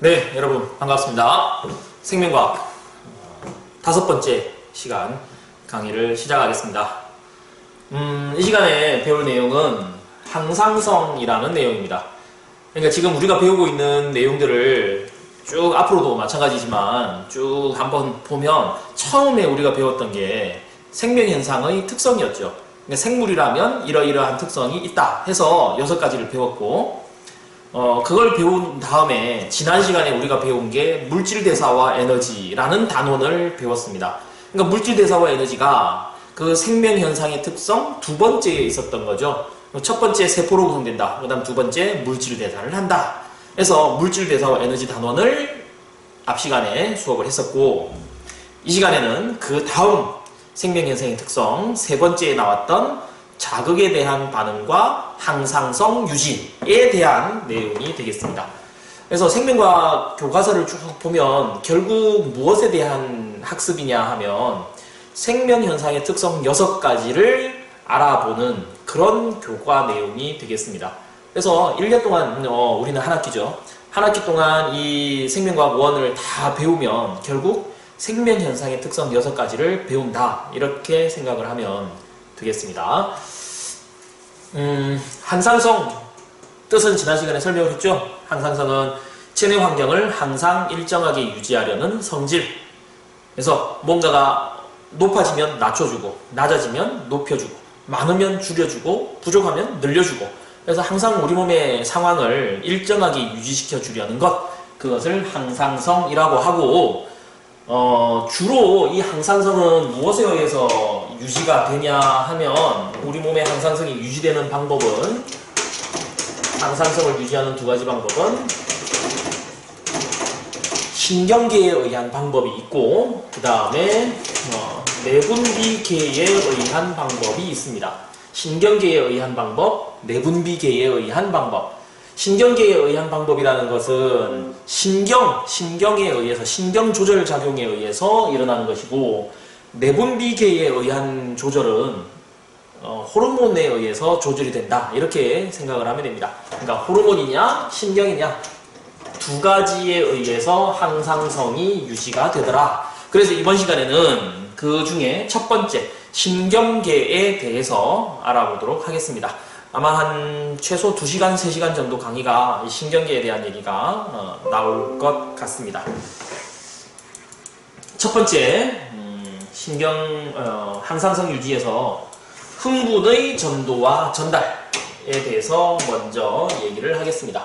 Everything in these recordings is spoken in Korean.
네, 여러분 반갑습니다. 생명과학 5번째 시간 강의를 시작하겠습니다. 이 시간에 배울 내용은 항상성이라는 내용입니다. 그러니까 지금 우리가 배우고 있는 내용들을 쭉 앞으로도 마찬가지지만 쭉 한번 보면 처음에 우리가 배웠던 게 생명현상의 특성이었죠. 그러니까 생물이라면 이러이러한 특성이 있다 해서 6가지를 배웠고 그걸 배운 다음에 지난 시간에 우리가 배운 게 물질대사와 에너지라는 단원을 배웠습니다. 그러니까 물질대사와 에너지가 그 생명현상의 특성 두 번째에 있었던 거죠. 첫 번째 세포로 구성된다. 그 다음 두 번째 물질대사를 한다. 그래서 물질대사와 에너지 단원을 앞 시간에 수업을 했었고, 이 시간에는 그 다음 생명현상의 특성 세 번째에 나왔던 자극에 대한 반응과 항상성 유지에 대한 내용이 되겠습니다. 그래서 생명과학 교과서를 쭉 보면 결국 무엇에 대한 학습이냐 하면 생명현상의 특성 6가지를 알아보는 그런 교과 내용이 되겠습니다. 그래서 1년 동안 우리는 한 학기죠. 한 학기 동안 이 생명과학 1을 다 배우면 결국 생명현상의 특성 6가지를 배운다, 이렇게 생각을 하면 되겠습니다. 항상성 뜻은 지난 시간에 설명을 했죠. 항상성은 체내 환경을 항상 일정하게 유지하려는 성질. 그래서 뭔가가 높아지면 낮춰주고, 낮아지면 높여주고, 많으면 줄여주고, 부족하면 늘려주고, 그래서 항상 우리 몸의 상황을 일정하게 유지시켜 주려는 것, 그것을 항상성이라고 하고, 주로 이 항상성은 무엇에 의해서 유지가 되냐 하면, 우리 몸의 항상성이 유지되는 방법은, 항상성을 유지하는 2가지 방법은 신경계에 의한 방법이 있고, 그 다음에 내분비계에 의한 방법이 있습니다. 신경계에 의한 방법, 내분비계에 의한 방법. 신경계에 의한 방법이라는 것은 신경에 의해서, 신경조절 작용에 의해서 일어나는 것이고, 내분비계에 의한 조절은 호르몬에 의해서 조절이 된다, 이렇게 생각을 하면 됩니다. 그러니까 호르몬이냐 신경이냐 2가지에 의해서 항상성이 유지가 되더라. 그래서 이번 시간에는 그 중에 첫 번째 신경계에 대해서 알아보도록 하겠습니다. 아마 한 최소 2시간, 3시간 정도 강의가 신경계에 대한 얘기가 나올 것 같습니다. 첫 번째, 항상성 유지에서 흥분의 전도와 전달에 대해서 먼저 얘기를 하겠습니다.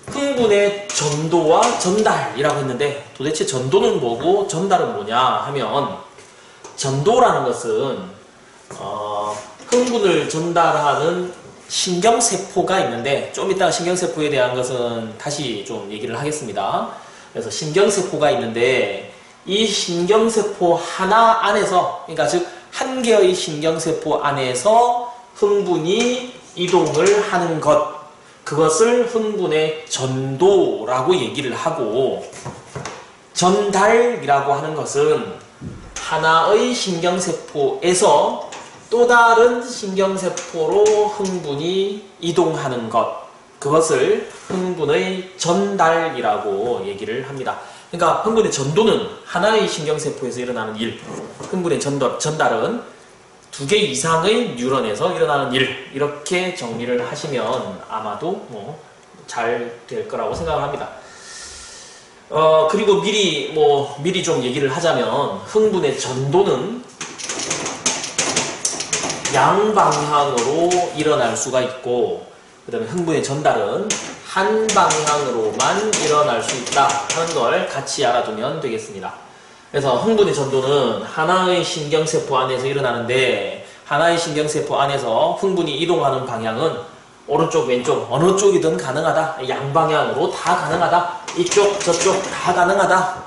흥분의 전도와 전달이라고 했는데 도대체 전도는 뭐고 전달은 뭐냐 하면, 전도라는 것은 흥분을 전달하는 신경세포가 있는데, 좀 이따가 신경세포에 대한 것은 다시 좀 얘기를 하겠습니다. 그래서 신경세포가 있는데, 이 신경세포 하나 안에서, 그러니까 즉 한 개의 신경세포 안에서 흥분이 이동을 하는 것, 그것을 흥분의 전도라고 얘기를 하고, 전달이라고 하는 것은 하나의 신경세포에서 또 다른 신경세포로 흥분이 이동하는 것, 그것을 흥분의 전달이라고 얘기를 합니다. 그러니까 흥분의 전도는 하나의 신경세포에서 일어나는 일, 흥분의 전달은 2개 이상의 뉴런에서 일어나는 일, 이렇게 정리를 하시면 아마도 잘 될 거라고 생각을 합니다. 그리고 미리 좀 얘기를 하자면, 흥분의 전도는 양방향으로 일어날 수가 있고, 그 다음에 흥분의 전달은 한 방향으로만 일어날 수 있다 하는 걸 같이 알아두면 되겠습니다. 그래서 흥분의 전도는 하나의 신경세포 안에서 일어나는데, 하나의 신경세포 안에서 흥분이 이동하는 방향은 오른쪽 왼쪽 어느 쪽이든 가능하다, 양방향으로 다 가능하다, 이쪽 저쪽 다 가능하다.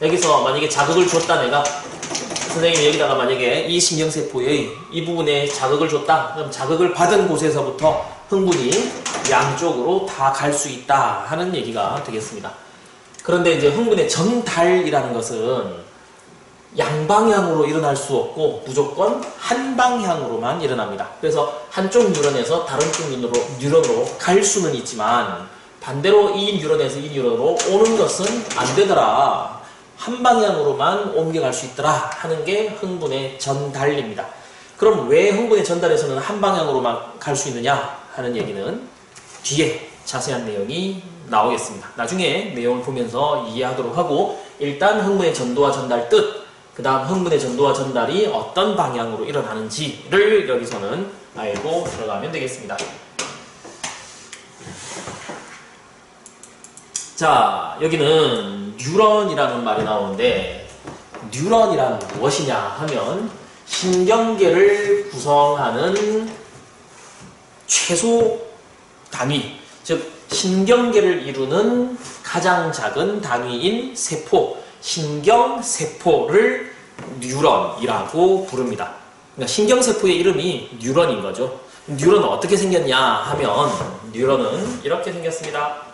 여기서 만약에 자극을 줬다, 내가 선생님이 여기다가 만약에 이 신경세포의 이 부분에 자극을 줬다, 그럼 자극을 받은 곳에서부터 흥분이 양쪽으로 다 갈 수 있다 하는 얘기가 되겠습니다. 그런데 이제 흥분의 전달이라는 것은 양방향으로 일어날 수 없고 무조건 한 방향으로만 일어납니다. 그래서 한쪽 뉴런에서 다른 쪽 뉴런으로 갈 수는 있지만 반대로 이 뉴런에서 이 뉴런으로 오는 것은 안 되더라. 한 방향으로만 옮겨갈 수 있더라 하는 게 흥분의 전달입니다. 그럼 왜 흥분의 전달에서는 한 방향으로만 갈 수 있느냐 하는 얘기는 뒤에 자세한 내용이 나오겠습니다. 나중에 내용을 보면서 이해하도록 하고 일단 흥분의 전도와 전달 뜻, 그 다음 흥분의 전도와 전달이 어떤 방향으로 일어나는지를 여기서는 알고 들어가면 되겠습니다. 자, 여기는 뉴런이라는 말이 나오는데 뉴런이란 무엇이냐 하면 신경계를 구성하는 최소 단위, 즉 신경계를 이루는 가장 작은 단위인 세포, 신경세포를 뉴런이라고 부릅니다. 그러니까 신경세포의 이름이 뉴런인 거죠. 뉴런은 어떻게 생겼냐 하면 뉴런은 이렇게 생겼습니다.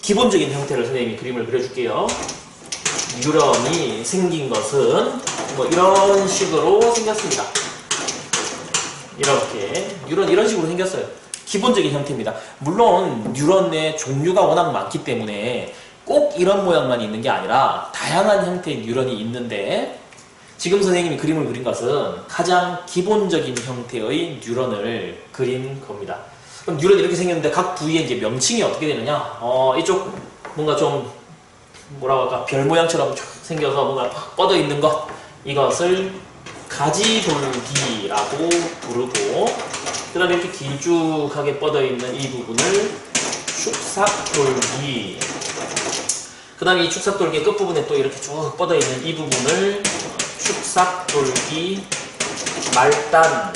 기본적인 형태를 선생님이 그림을 그려줄게요. 뉴런이 생긴 것은 뭐 이런 식으로 생겼습니다. 이렇게 뉴런 이런 식으로 생겼어요. 기본적인 형태입니다. 물론 뉴런의 종류가 워낙 많기 때문에 꼭 이런 모양만 있는 게 아니라 다양한 형태의 뉴런이 있는데 지금 선생님이 그림을 그린 것은 가장 기본적인 형태의 뉴런을 그린 겁니다. 그럼 뉴런이 이렇게 생겼는데 각 부위에 이제 명칭이 어떻게 되느냐? 이쪽 뭔가 좀 뭐라고 할까? 별 모양처럼 생겨서 뭔가 뻗어 있는 것, 이것을 가지돌기라고 부르고, 그 다음에 이렇게 길쭉하게 뻗어 있는 이 부분을 축삭돌기, 그 다음에 이 축삭돌기의 끝부분에 또 이렇게 쭉 뻗어 있는 이 부분을 축삭돌기 말단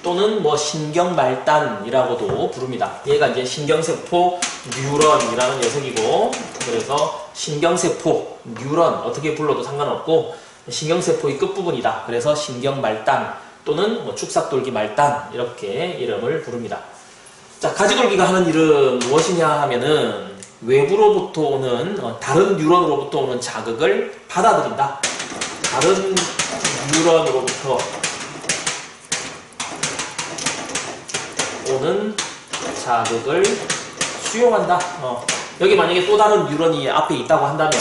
또는 뭐 신경말단이라고도 부릅니다. 얘가 이제 신경세포 뉴런이라는 녀석이고, 그래서 신경세포 뉴런 어떻게 불러도 상관없고 신경세포의 끝부분이다. 그래서 신경말단 또는 뭐 축삭돌기 말단 이렇게 이름을 부릅니다. 자, 가지돌기가 하는 일은 무엇이냐 하면은 외부로부터 오는 다른 뉴런으로부터 오는 자극을 받아들인다. 다른 뉴런으로부터 오는 자극을 수용한다. 여기 만약에 또 다른 뉴런이 앞에 있다고 한다면,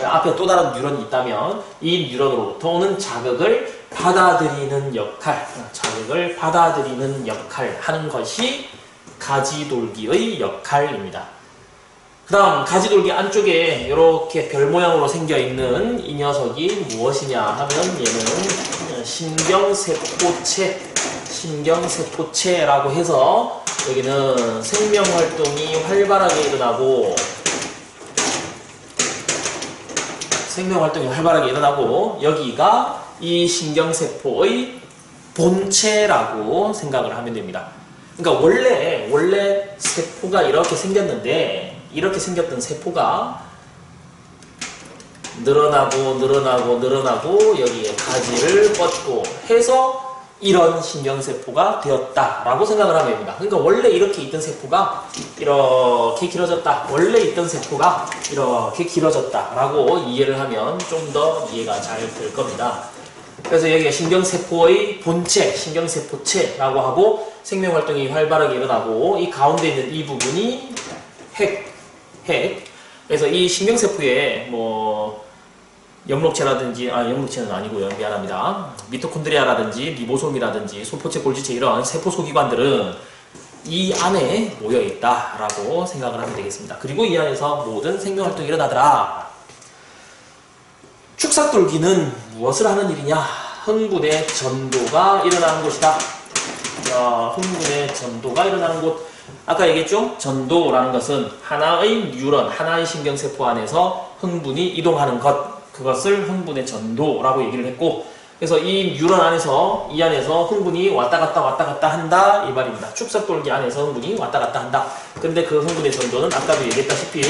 앞에 또 다른 뉴런이 있다면 이 뉴런으로부터 오는 자극을 받아들이는 역할, 자극을 받아들이는 역할 하는 것이 가지돌기의 역할입니다. 그 다음 가지돌기 안쪽에 이렇게 별 모양으로 생겨 있는 이 녀석이 무엇이냐 하면 얘는 신경세포체라고 해서 여기는 생명활동이 활발하게 일어나고 여기가 이 신경세포의 본체라고 생각을 하면 됩니다. 그러니까 원래 세포가 이렇게 생겼는데 이렇게 생겼던 세포가 늘어나고 여기에 가지를 뻗고 해서 이런 신경세포가 되었다라고 생각을 하면 됩니다. 그러니까 원래 이렇게 있던 세포가 이렇게 길어졌다. 원래 있던 세포가 이렇게 길어졌다라고 이해를 하면 좀 더 이해가 잘 될 겁니다. 그래서 여기가 신경세포의 본체, 신경세포체라고 하고 생명활동이 활발하게 일어나고 이 가운데 있는 이 부분이 핵. 그래서 이 신경세포에 뭐 염록체라든지, 염록체는 아니고요. 미안합니다. 미토콘드리아라든지 리보솜이라든지 소포체, 골지체 이런 세포 소기관들은 이 안에 모여 있다라고 생각을 하면 되겠습니다. 그리고 이 안에서 모든 생명활동이 일어나더라. 축삭돌기는 무엇을 하는 일이냐? 흥분의 전도가 일어나는 곳이다. 흥분의 전도가 일어나는 곳. 아까 얘기했죠? 전도라는 것은 하나의 뉴런, 하나의 신경세포 안에서 흥분이 이동하는 것. 그것을 흥분의 전도라고 얘기를 했고, 그래서 이 뉴런 안에서, 이 안에서 흥분이 왔다 갔다 한다 이 말입니다. 축삭돌기 안에서 흥분이 왔다 갔다 한다. 근데 그 흥분의 전도는 아까도 얘기했다시피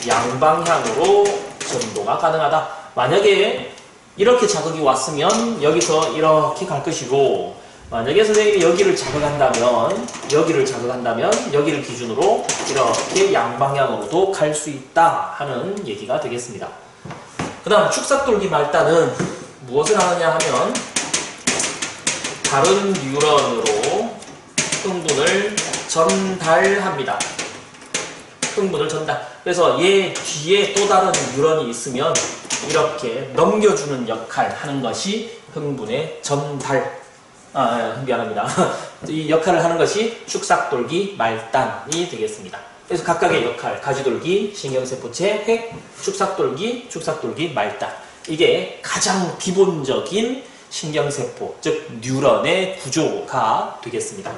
양방향으로 전도가 가능하다. 만약에 이렇게 자극이 왔으면 여기서 이렇게 갈 것이고, 만약에 선생님이 여기를 자극한다면 여기를 기준으로 이렇게 양방향으로도 갈 수 있다 하는 얘기가 되겠습니다. 그 다음 축삭돌기 말단은 무엇을 하느냐 하면 다른 뉴런으로 흥분을 전달합니다. 흥분을 전달. 그래서 얘 뒤에 또 다른 뉴런이 있으면 이렇게 넘겨주는 역할 하는 것이 흥분의 전달. 미안합니다. 이 역할을 하는 것이 축삭돌기, 말단이 되겠습니다. 그래서 각각의 역할, 가지돌기, 신경세포체, 핵, 축삭돌기, 말단. 이게 가장 기본적인 신경세포, 즉 뉴런의 구조가 되겠습니다.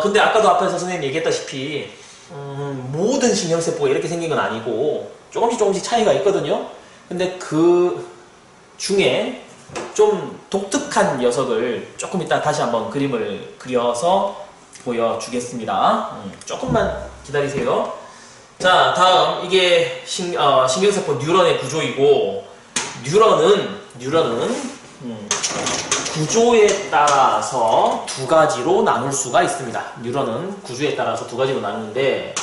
근데 아까도 앞에서 선생님이 얘기했다시피 모든 신경세포가 이렇게 생긴 건 아니고 조금씩 차이가 있거든요. 근데 그 중에 좀 독특한 녀석을 조금 이따 다시 한번 그림을 그려서 보여주겠습니다. 조금만 기다리세요. 자, 다음 이게 신경세포 뉴런의 구조이고, 뉴런은 구조에 따라서 두 가지로 나눌 수가 있습니다. 뉴런은 구조에 따라서 두 가지로 나누는데,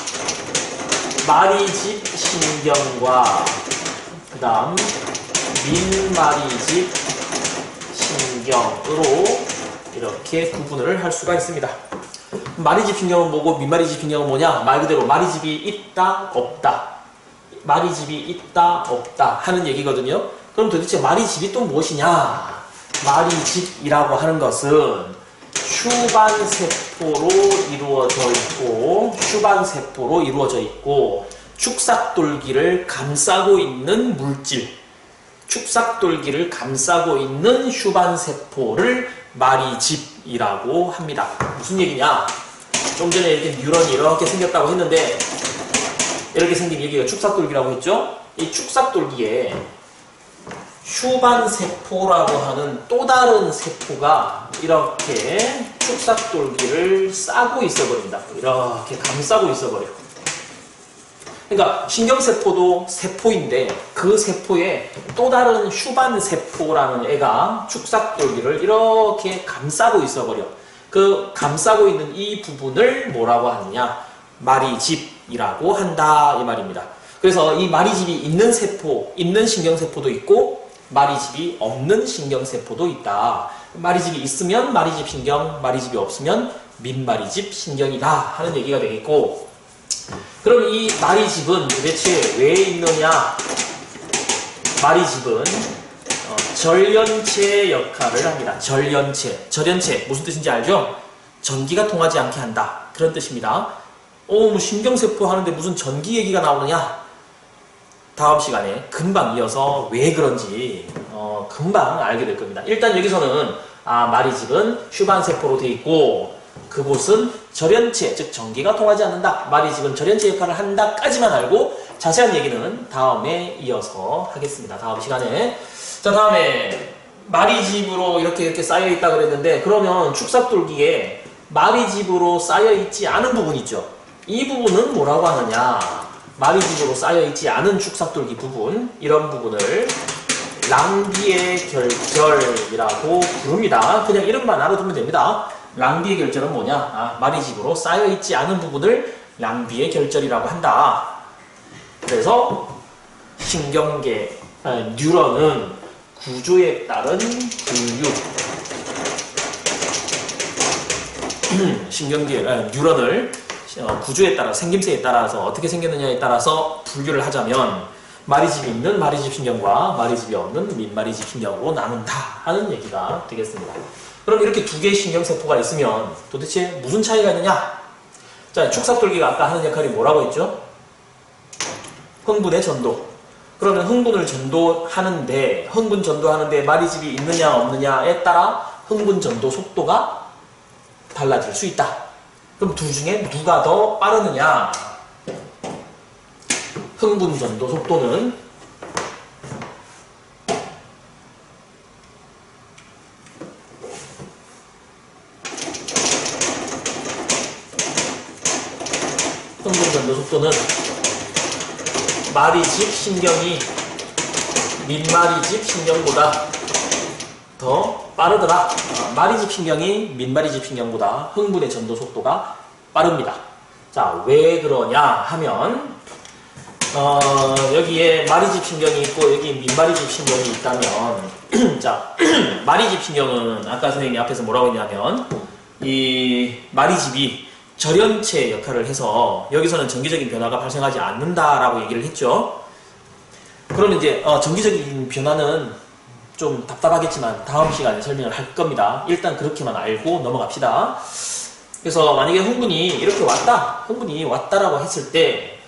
마리집 신경과 그 다음 민마리집 신경으로 이렇게 구분을 할 수가 있습니다. 마리집 신경은 뭐고 민마리집 신경은 뭐냐? 말 그대로 마리집이 있다 없다, 마리집이 있다 없다 하는 얘기거든요. 그럼 도대체 마리집이 또 무엇이냐? 마리집이라고 하는 것은 슈반세포로 이루어져 있고 축삭돌기를 감싸고 있는 물질, 축삭돌기를 감싸고 있는 슈반세포를 마리집이라고 합니다. 무슨 얘기냐? 좀 전에 이렇게 뉴런이 이렇게 생겼다고 했는데, 이렇게 생긴 얘기가 축삭돌기라고 했죠? 이 축삭돌기에 슈반세포라고 하는 또 다른 세포가 이렇게 축삭돌기를 싸고 있어버립니다. 이렇게 감싸고 있어버려요. 그러니까 신경세포도 세포인데 그 세포에 또 다른 슈반세포라는 애가 축삭돌기를 이렇게 감싸고 있어버려. 그 감싸고 있는 이 부분을 뭐라고 하느냐? 마리집이라고 한다, 이 말입니다. 그래서 이 마리집이 있는 세포, 있는 신경세포도 있고 마리집이 없는 신경세포도 있다. 마리집이 있으면 마리집 신경, 마리집이 없으면 민마리집 신경이다 하는 얘기가 되겠고, 그럼 이 마리집은 도대체 왜 있느냐? 마리집은 절연체 역할을 합니다. 절연체 무슨 뜻인지 알죠? 전기가 통하지 않게 한다, 그런 뜻입니다. 뭐 신경세포 하는데 무슨 전기 얘기가 나오느냐? 다음 시간에 금방 이어서 왜 그런지 금방 알게 될 겁니다. 일단 여기서는 마리집은 슈반세포로 되어 있고 그곳은 절연체, 즉 전기가 통하지 않는다, 마리집은 절연체 역할을 한다까지만 알고 자세한 얘기는 다음에 이어서 하겠습니다. 다음 시간에. 자, 다음에 마리집으로 이렇게 쌓여 있다 그랬는데, 그러면 축삭돌기에 마리집으로 쌓여 있지 않은 부분 있죠? 이 부분은 뭐라고 하느냐? 마리집으로 쌓여있지 않은 축삭돌기 부분, 이런 부분을 랑비의 결절이라고 부릅니다. 그냥 이름만 알아두면 됩니다. 랑비의 결절은 뭐냐? 마리집으로 쌓여있지 않은 부분을 랑비의 결절이라고 한다. 그래서 신경계, 뉴런은 구조에 따른 분류, 뉴런을 구조에 따라, 생김새에 따라서 어떻게 생겼느냐에 따라서 분류를 하자면 마리집이 있는 마리집 신경과 마리집이 없는 민마리집 신경으로 나눈다 하는 얘기가 되겠습니다. 그럼 이렇게 두 개의 신경세포가 있으면 도대체 무슨 차이가 있느냐? 자, 축삭돌기가 아까 하는 역할이 뭐라고 했죠? 흥분의 전도. 그러면 흥분 전도하는데 마리집이 있느냐 없느냐에 따라 흥분 전도 속도가 달라질 수 있다. 그럼 둘 중에 누가 더 빠르느냐? 흥분 전도 속도는 마리집 신경이 민마리집 신경보다 더 빠르더라. 마리집 신경이 민마리집 신경보다 흥분의 전도 속도가 빠릅니다. 자, 왜 그러냐 하면 여기에 마리집 신경이 있고 여기 민마리집 신경이 있다면 자, 마리집 신경은 아까 선생님이 앞에서 뭐라고 했냐면 이 마리집이 절연체 역할을 해서 여기서는 전기적인 변화가 발생하지 않는다라고 얘기를 했죠. 그러면 이제 전기적인 변화는 좀 답답하겠지만 다음 시간에 설명을 할 겁니다. 일단 그렇게만 알고 넘어갑시다. 그래서 만약에 흥분이 이렇게 왔다, 흥분이 왔다라고 했을 때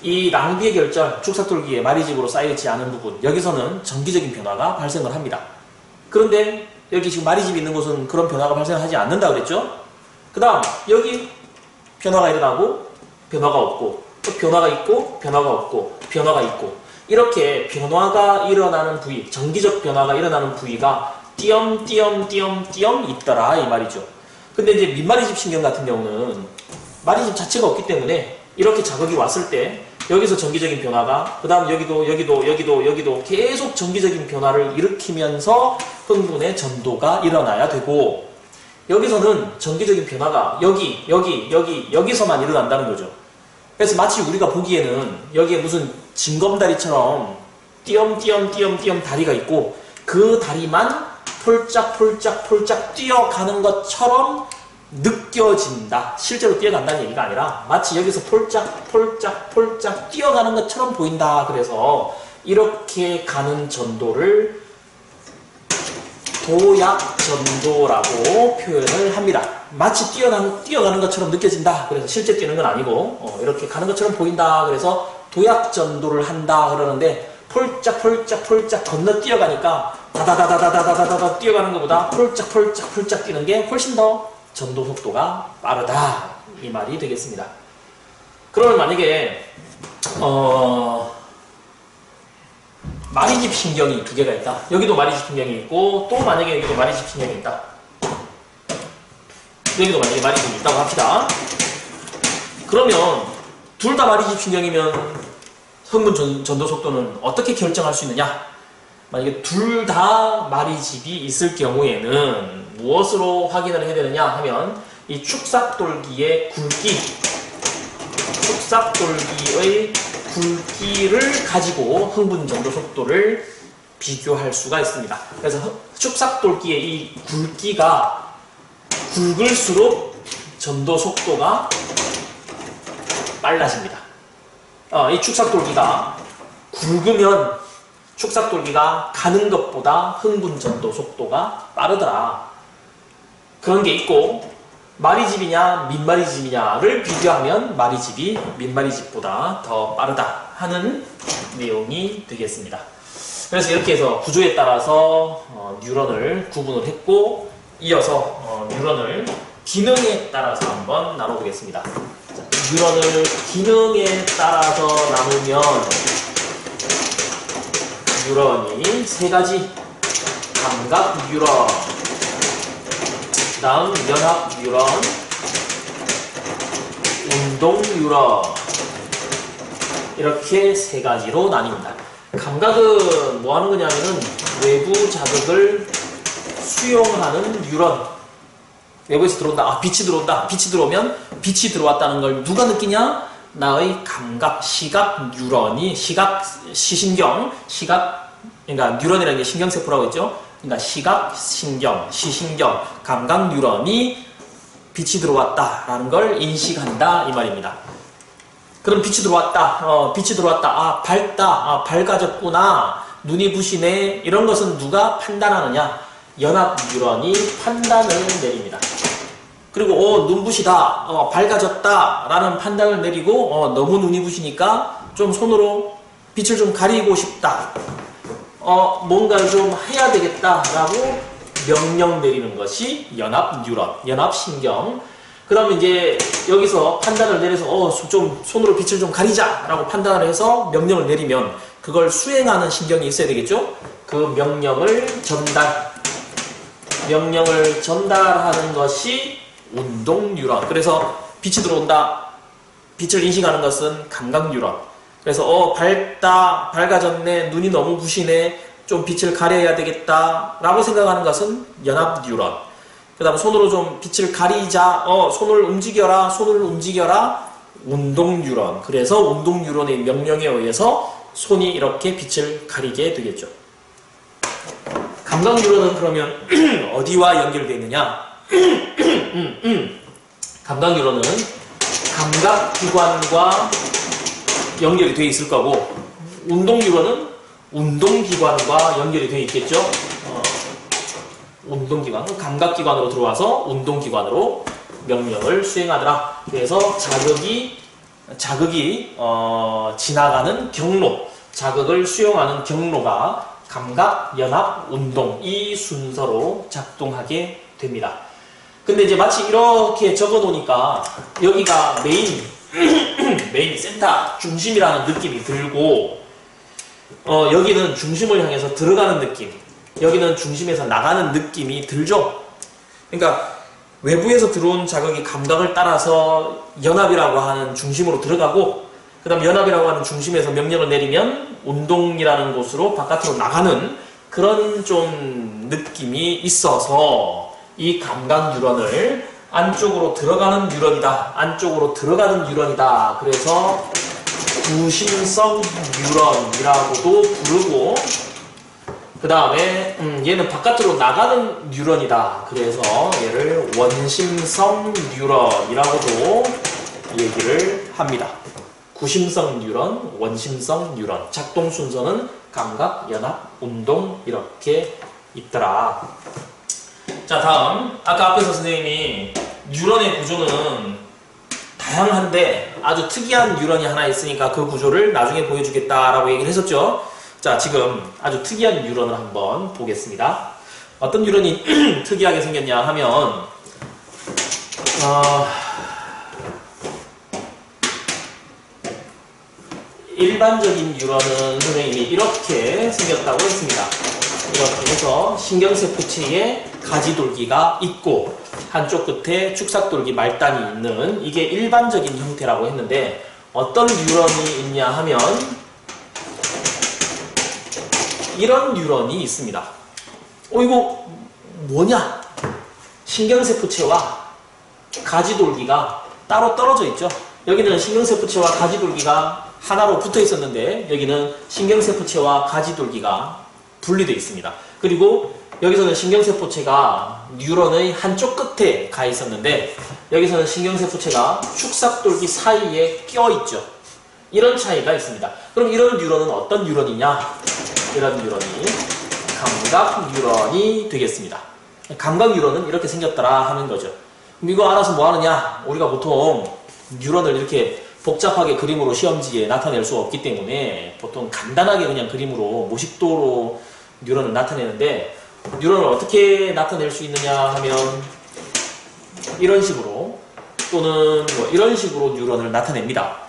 이 낭비의 결절, 축삭돌기에 마리집으로 쌓여있지 않은 부분, 여기서는 전기적인 변화가 발생을 합니다. 그런데 여기 지금 마리집이 있는 곳은 그런 변화가 발생하지 않는다 그랬죠? 그 다음 여기 변화가 일어나고 변화가 없고 또 변화가 있고 변화가 없고 변화가 있고, 이렇게 변화가 일어나는 부위, 전기적 변화가 일어나는 부위가 띄엄띄엄띄엄띄엄 있더라 이 말이죠. 근데 이제 민마리집 신경 같은 경우는 마리집 자체가 없기 때문에 이렇게 자극이 왔을 때 여기서 전기적인 변화가, 그 다음 여기도 계속 전기적인 변화를 일으키면서 흥분의 전도가 일어나야 되고, 여기서는 전기적인 변화가 여기서만 일어난다는 거죠. 그래서 마치 우리가 보기에는 여기에 무슨 징검다리처럼 띄엄띄엄띄엄띄엄 다리가 있고 그 다리만 폴짝폴짝폴짝 뛰어가는 것처럼 느껴진다. 실제로 뛰어간다는 얘기가 아니라 마치 여기서 폴짝폴짝폴짝 뛰어가는 것처럼 보인다. 그래서 이렇게 가는 전도를 도약전도라고 표현을 합니다. 마치 뛰어가는 것처럼 느껴진다. 그래서 실제 뛰는 건 아니고 이렇게 가는 것처럼 보인다. 그래서 도약전도를 한다 그러는데, 폴짝폴짝폴짝 건너 뛰어가니까 다다다다다다다다 뛰어가는 것보다 폴짝폴짝폴짝 뛰는 게 훨씬 더 전도 속도가 빠르다 이 말이 되겠습니다. 그러면 만약에 마리집 신경이 두 개가 있다. 여기도 마리집 신경이 있고 또 만약에 여기도 마리집 신경이 있다. 여기도 만약에 마리집이 있다고 합시다. 그러면 둘 다 마리집 신경이면 흥분 전도 속도는 어떻게 결정할 수 있느냐? 만약에 둘 다 마리집이 있을 경우에는 무엇으로 확인을 해야 되느냐 하면 이 축삭돌기의 축삭돌기의 굵기를 가지고 흥분 전도 속도를 비교할 수가 있습니다. 그래서 축삭돌기의 이 굵기가 굵을수록 전도 속도가 빨라집니다. 이 축삭돌기가 굵으면 축삭돌기가 가는 것보다 흥분 전도 속도가 빠르더라. 그런 게 있고, 마리집이냐 민마리집이냐를 비교하면 마리집이 민마리집보다 더 빠르다 하는 내용이 되겠습니다. 그래서 이렇게 해서 구조에 따라서 뉴런을 구분을 했고, 이어서 뉴런을 기능에 따라서 한번 나눠보겠습니다. 자, 뉴런을 기능에 따라서 나누면 뉴런이 세 가지, 감각 뉴런, 다음 연합 뉴런, 운동 뉴런, 이렇게 세 가지로 나뉩니다. 감각은 뭐 하는 거냐면은 외부 자극을 수용하는 뉴런. 외부에서 들어온다. 빛이 들어온다. 빛이 들어오면 빛이 들어왔다는 걸 누가 느끼냐? 나의 감각, 시각 뉴런이, 그러니까 뉴런이라는 게 신경세포라고 했죠? 그러니까 시각, 신경, 시신경, 감각 뉴런이 빛이 들어왔다라는 걸 인식한다 이 말입니다. 그럼 빛이 들어왔다. 아, 밝다. 아, 밝아졌구나. 눈이 부시네. 이런 것은 누가 판단하느냐? 연합 뉴런이 판단을 내립니다. 그리고 눈부시다. 밝아졌다. 라는 판단을 내리고 너무 눈이 부시니까 좀 손으로 빛을 좀 가리고 싶다. 뭔가를 좀 해야 되겠다라고 명령 내리는 것이 연합 뉴런, 연합 신경. 그러면 이제 여기서 판단을 내려서 좀 손으로 빛을 좀 가리자라고 판단을 해서 명령을 내리면 그걸 수행하는 신경이 있어야 되겠죠? 그 명령을 전달하는 것이 운동 뉴런. 그래서 빛이 들어온다. 빛을 인식하는 것은 감각 뉴런. 그래서 밝다, 밝아졌네, 눈이 너무 부시네, 좀 빛을 가려야 되겠다 라고 생각하는 것은 연합 뉴런. 그 다음 손으로 좀 빛을 가리자, 손을 움직여라, 운동 뉴런. 그래서 운동 뉴런의 명령에 의해서 손이 이렇게 빛을 가리게 되겠죠. 감각 뉴런은 그러면 어디와 연결되어 있느냐? 감각뉴런은 감각기관과 연결이 되어 있을 거고, 운동뉴런은 운동기관과 연결이 되어 있겠죠. 운동기관, 감각기관으로 들어와서 운동기관으로 명령을 수행하더라. 그래서 자극이 지나가는 경로, 자극을 수용하는 경로가 감각, 연합, 운동 이 순서로 작동하게 됩니다. 근데 이제 마치 이렇게 적어 놓으니까 여기가 메인 센터 중심이라는 느낌이 들고, 여기는 중심을 향해서 들어가는 느낌, 여기는 중심에서 나가는 느낌이 들죠. 그러니까 외부에서 들어온 자극이 감각을 따라서 연합이라고 하는 중심으로 들어가고, 그 다음 연합이라고 하는 중심에서 명령을 내리면 운동이라는 곳으로 바깥으로 나가는 그런 좀 느낌이 있어서 이 감각 뉴런을 안쪽으로 들어가는 뉴런이다, 안쪽으로 들어가는 뉴런이다, 그래서 구심성 뉴런이라고도 부르고, 그 다음에 얘는 바깥으로 나가는 뉴런이다, 그래서 얘를 원심성 뉴런이라고도 얘기를 합니다. 구심성 뉴런, 원심성 뉴런, 작동 순서는 감각, 연합, 운동 이렇게 있더라. 자, 다음 아까 앞에서 선생님이 뉴런의 구조는 다양한데 아주 특이한 뉴런이 하나 있으니까 그 구조를 나중에 보여주겠다라고 얘기를 했었죠. 자, 지금 아주 특이한 뉴런을 한번 보겠습니다. 어떤 뉴런이 특이하게 생겼냐 하면 일반적인 뉴런은 선생님이 이렇게 생겼다고 했습니다. 이렇게 해서 신경세포체에 가지돌기가 있고 한쪽 끝에 축삭돌기 말단이 있는, 이게 일반적인 형태라고 했는데 어떤 뉴런이 있냐 하면 이런 뉴런이 있습니다. 이거 뭐냐? 신경세포체와 가지돌기가 따로 떨어져 있죠. 여기는 신경세포체와 가지돌기가 하나로 붙어 있었는데 여기는 신경세포체와 가지돌기가 분리되어 있습니다. 그리고 여기서는 신경세포체가 뉴런의 한쪽 끝에 가 있었는데 여기서는 신경세포체가 축삭돌기 사이에 껴 있죠. 이런 차이가 있습니다. 그럼 이런 뉴런은 어떤 뉴런이냐? 이런 뉴런이 감각 뉴런이 되겠습니다. 감각 뉴런은 이렇게 생겼더라 하는 거죠. 그럼 이거 알아서 뭐 하느냐? 우리가 보통 뉴런을 이렇게 복잡하게 그림으로 시험지에 나타낼 수 없기 때문에 보통 간단하게 그냥 그림으로 모식도로 뉴런을 나타내는데, 뉴런을 어떻게 나타낼 수 있느냐 하면 이런 식으로 또는 뭐 이런 식으로 뉴런을 나타냅니다.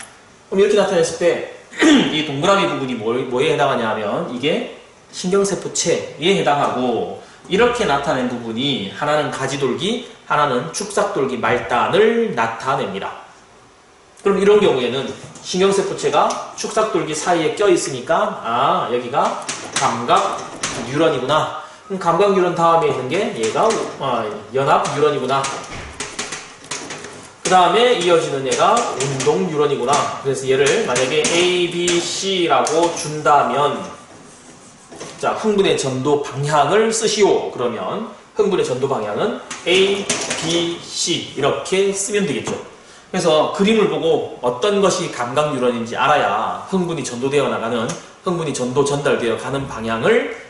그럼 이렇게 나타냈을 때 이 동그라미 부분이 뭐에 해당하냐 하면 이게 신경세포체에 해당하고, 이렇게 나타낸 부분이 하나는 가지돌기, 하나는 축삭돌기 말단을 나타냅니다. 그럼 이런 경우에는 신경세포체가 축삭돌기 사이에 껴있으니까 여기가 감각 뉴런이구나. 그럼 감각 뉴런 다음에 있는 게 얘가 연합 뉴런이구나. 그 다음에 이어지는 얘가 운동 뉴런이구나. 그래서 얘를 만약에 A, B, C라고 준다면, 자, 흥분의 전도 방향을 쓰시오. 그러면 흥분의 전도 방향은 A, B, C 이렇게 쓰면 되겠죠. 그래서 그림을 보고 어떤 것이 감각 뉴런인지 알아야 흥분이 전도되어 나가는, 흥분이 전달되어 가는 방향을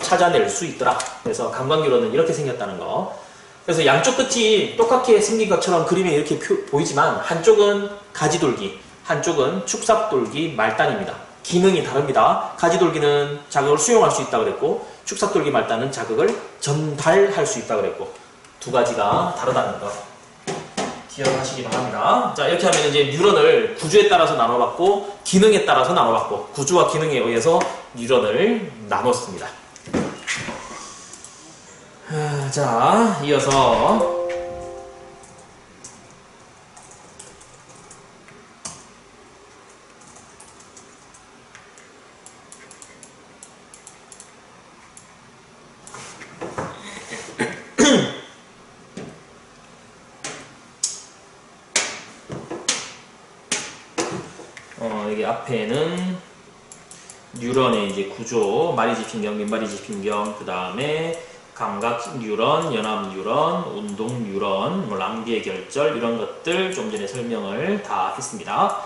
찾아낼 수 있더라. 그래서 감각 뉴런은 이렇게 생겼다는 거. 그래서 양쪽 끝이 똑같게 생긴 것처럼 그림에 이렇게 보이지만 한쪽은 가지돌기, 한쪽은 축삭돌기 말단입니다. 기능이 다릅니다. 가지돌기는 자극을 수용할 수 있다고 그랬고, 축삭돌기 말단은 자극을 전달할 수 있다고 그랬고, 두 가지가 다르다는 거 기억하시기 바랍니다. 자, 이렇게 하면 이제 뉴런을 구조에 따라서 나눠봤고, 기능에 따라서 나눠봤고, 구조와 기능에 의해서 뉴런을 나눴습니다. 자, 이어서 여기 앞에는 뉴런의 이제 구조, 마리지핀경, 민마리지핀경, 그 다음에 감각 뉴런, 연합 뉴런, 운동 뉴런, 뭐 랑비의 결절 이런 것들 좀 전에 설명을 다 했습니다.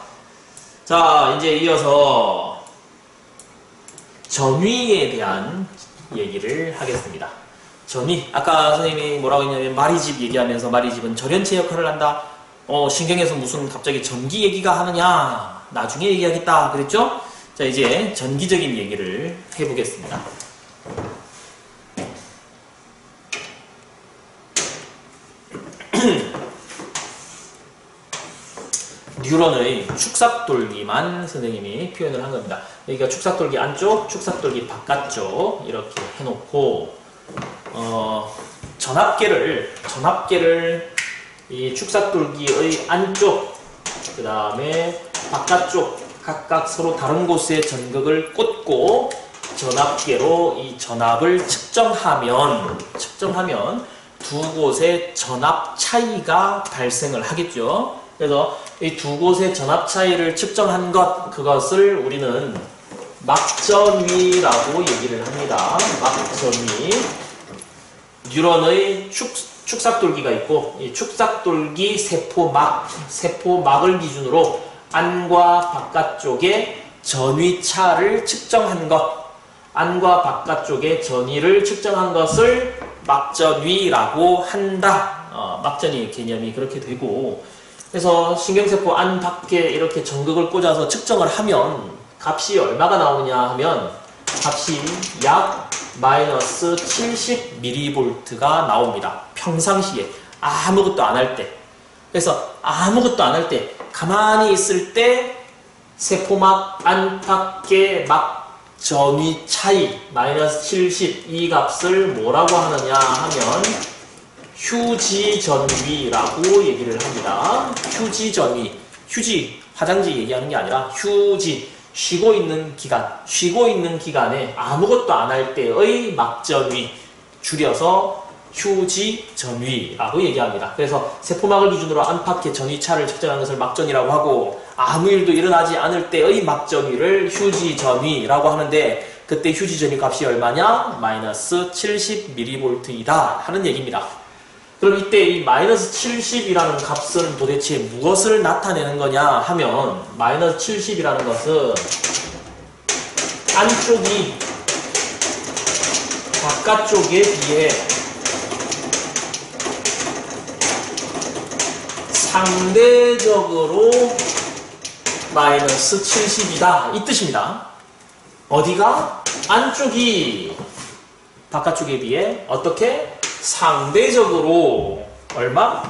자, 이제 이어서 전위에 대한 얘기를 하겠습니다. 전위, 아까 선생님이 뭐라고 했냐면 마리집 얘기하면서 마리집은 절연체 역할을 한다. 신경에서 무슨 갑자기 전기 얘기가 하느냐, 나중에 얘기하겠다 그랬죠? 자, 이제 전기적인 얘기를 해보겠습니다. 뉴런의 축삭돌기만 선생님이 표현을 한 겁니다. 여기가 축삭돌기 안쪽, 축삭돌기 바깥쪽 이렇게 해놓고 전압계를 이 축삭돌기의 안쪽, 그 다음에 바깥쪽 각각 서로 다른 곳에 전극을 꽂고 전압계로 이 전압을 측정하면 두 곳의 전압 차이가 발생을 하겠죠. 그래서 이 두 곳의 전압 차이를 측정한 그것을 우리는 막전위라고 얘기를 합니다. 막전위. 뉴런의 축삭돌기가 있고, 이 축삭돌기 세포막을 기준으로 안과 바깥쪽의 전위차를 측정한 것, 안과 바깥쪽의 전위를 측정한 것을 막전위라고 한다. 막전위 개념이 그렇게 되고, 그래서 신경세포 안 밖에 이렇게 전극을 꽂아서 측정을 하면 값이 얼마가 나오느냐 하면 값이 약 마이너스 70mV가 나옵니다. 평상시에 아무것도 안 할 때. 그래서 아무것도 안 할 때 가만히 있을 때 세포막 안팎의 막 전위 차이 마이너스 70 이 값을 뭐라고 하느냐 하면 휴지전위라고 얘기를 합니다. 휴지전위. 휴지, 화장지 얘기하는 게 아니라 휴지, 쉬고 있는 기간에 아무것도 안 할 때의 막전위, 줄여서 휴지전위라고 얘기합니다. 그래서 세포막을 기준으로 안팎의 전위차를 측정하는 것을 막전위라고 하고, 아무 일도 일어나지 않을 때의 막전위를 휴지전위라고 하는데, 그때 휴지전위 값이 얼마냐? 마이너스 70mV이다 하는 얘기입니다. 그럼 이때 이 마이너스 70이라는 값은 도대체 무엇을 나타내는 거냐 하면, 마이너스 70이라는 것은 안쪽이 바깥쪽에 비해 상대적으로 마이너스 70이다 이 뜻입니다. 어디가? 안쪽이 바깥쪽에 비해 어떻게? 상대적으로 얼마?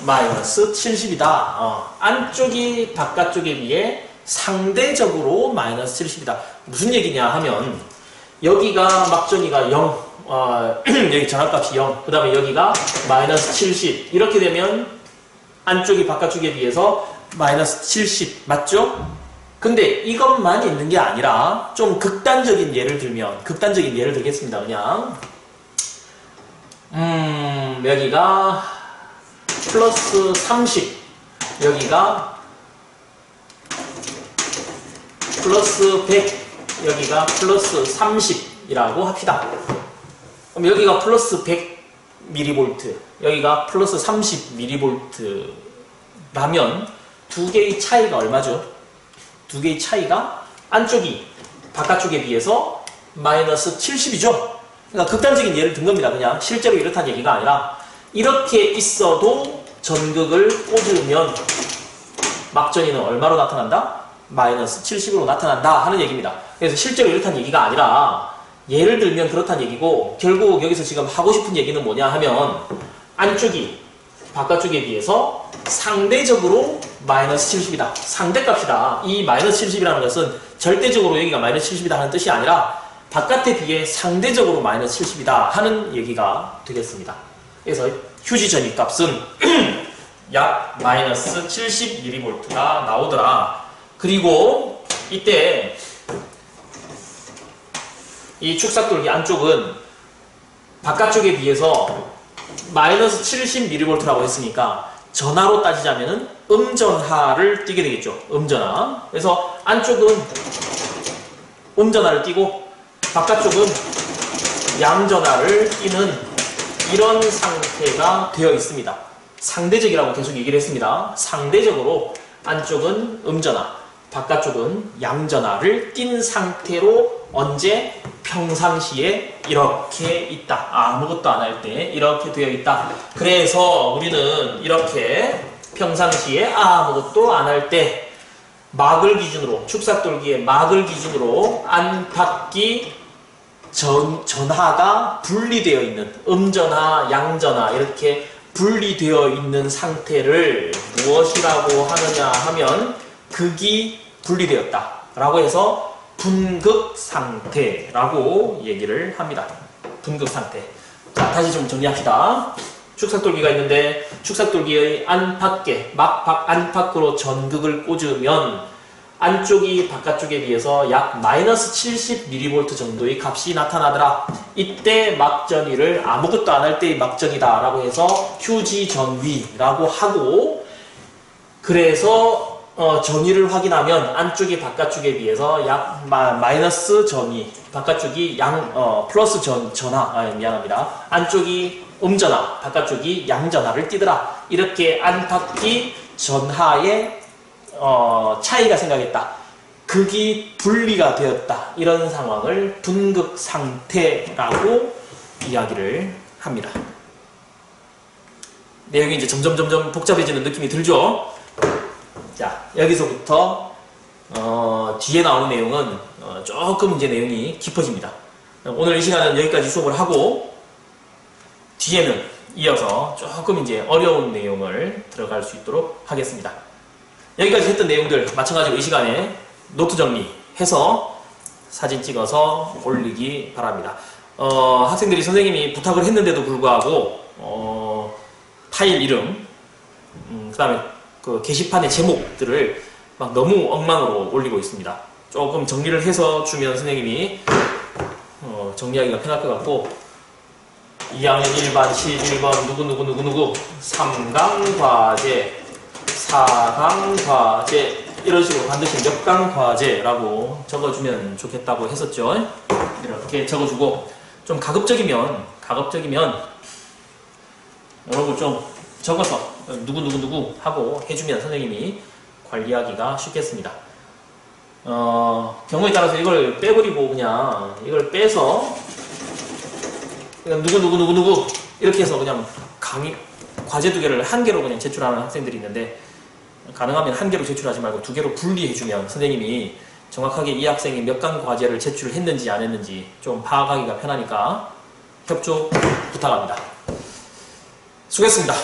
마이너스 70이다. 안쪽이 바깥쪽에 비해 상대적으로 마이너스 70이다. 무슨 얘기냐 하면, 여기가 막전위가 0, 여기 전압값이 0, 그 다음에 여기가 마이너스 70. 이렇게 되면 안쪽이 바깥쪽에 비해서 마이너스 70 맞죠? 근데 이것만 있는 게 아니라 좀 극단적인 예를 들겠습니다. 그냥 여기가 플러스 30, 여기가 플러스 100, 여기가 플러스 30이라고 합시다. 그럼 여기가 플러스 100mV, 여기가 플러스 30mV라면 두 개의 차이가 얼마죠? 두 개의 차이가 안쪽이 바깥쪽에 비해서 마이너스 70이죠? 그러니까 극단적인 예를 든 겁니다. 그냥 실제로 이렇다는 얘기가 아니라, 이렇게 있어도 전극을 꽂으면 막전위는 얼마로 나타난다? 마이너스 70으로 나타난다 하는 얘기입니다. 그래서 실제로 이렇다는 얘기가 아니라 예를 들면 그렇다는 얘기고, 결국 여기서 지금 하고 싶은 얘기는 뭐냐 하면, 안쪽이 바깥쪽에 비해서 상대적으로 마이너스 70이다. 상대값이다. 이 마이너스 70이라는 것은 절대적으로 여기가 마이너스 70이다 하는 뜻이 아니라 바깥에 비해 상대적으로 마이너스 70이다 하는 얘기가 되겠습니다. 그래서 휴지전위 값은 약 마이너스 70mV가 나오더라. 그리고 이때 이 축삭돌기 안쪽은 바깥쪽에 비해서 마이너스 70mV라고 했으니까 전하로 따지자면은 음전하를 띠게 되겠죠. 음전하. 그래서 안쪽은 음전하를 띠고 바깥쪽은 양전하를 띠는 이런 상태가 되어 있습니다. 상대적이라고 계속 얘기를 했습니다. 상대적으로 안쪽은 음전화, 바깥쪽은 양전화를 띈 상태로 언제? 평상시에 이렇게 있다. 아무것도 안 할 때 이렇게 되어 있다. 그래서 우리는 이렇게 평상시에 아무것도 안 할 때 막을 기준으로, 축삭돌기의 막을 기준으로 안팎이 전하가 분리되어 있는, 음전하, 양전하 이렇게 분리되어 있는 상태를 무엇이라고 하느냐 하면 극이 분리되었다 라고 해서 분극 상태라고 얘기를 합니다. 분극 상태. 자, 다시 좀 정리합시다. 축삭돌기가 있는데 축삭돌기의 안팎에, 막밖 안팎으로 전극을 꽂으면 안쪽이 바깥쪽에 비해서 약 마이너스 70mV 정도의 값이 나타나더라. 이때 막전위를 아무것도 안 할 때의 막전이다 라고 해서 휴지전위라고 하고, 그래서 전위를 확인하면 안쪽이 바깥쪽에 비해서 약 마이너스 전위, 바깥쪽이 플러스 전하, 미안합니다. 안쪽이 음전하, 바깥쪽이 양전하를 띠더라. 이렇게 안팎이 전하의 차이가 생각했다. 극이 분리가 되었다. 이런 상황을 분극 상태라고 이야기를 합니다. 내용이 이제 점점 복잡해지는 느낌이 들죠? 자, 여기서부터 뒤에 나오는 내용은 조금 이제 내용이 깊어집니다. 오늘 이 시간은 여기까지 수업을 하고 뒤에는 이어서 조금 이제 어려운 내용을 들어갈 수 있도록 하겠습니다. 여기까지 했던 내용들 마찬가지로 이 시간에 노트 정리해서 사진 찍어서 올리기 바랍니다. 학생들이 선생님이 부탁을 했는데도 불구하고 파일 이름, 그 다음에 그 게시판의 제목들을 막 너무 엉망으로 올리고 있습니다. 조금 정리를 해서 주면 선생님이 정리하기가 편할 것 같고, 2학년 1반 11번 누구누구 3강 과제, 4강 과제 이런 식으로 반드시 몇 강 과제라고 적어주면 좋겠다고 했었죠. 이렇게 적어주고, 좀 가급적이면 여러분 좀 적어서 누구 하고 해주면 선생님이 관리하기가 쉽겠습니다. 경우에 따라서 이걸 빼버리고 그냥 이걸 빼서 그냥 누구 이렇게 해서 그냥 과제 2개를 1개로 그냥 제출하는 학생들이 있는데, 가능하면 1개로 제출하지 말고 2개로 분리해주면 선생님이 정확하게 이 학생이 몇 강 과제를 제출했는지 안 했는지 좀 파악하기가 편하니까 협조 부탁합니다. 수고했습니다.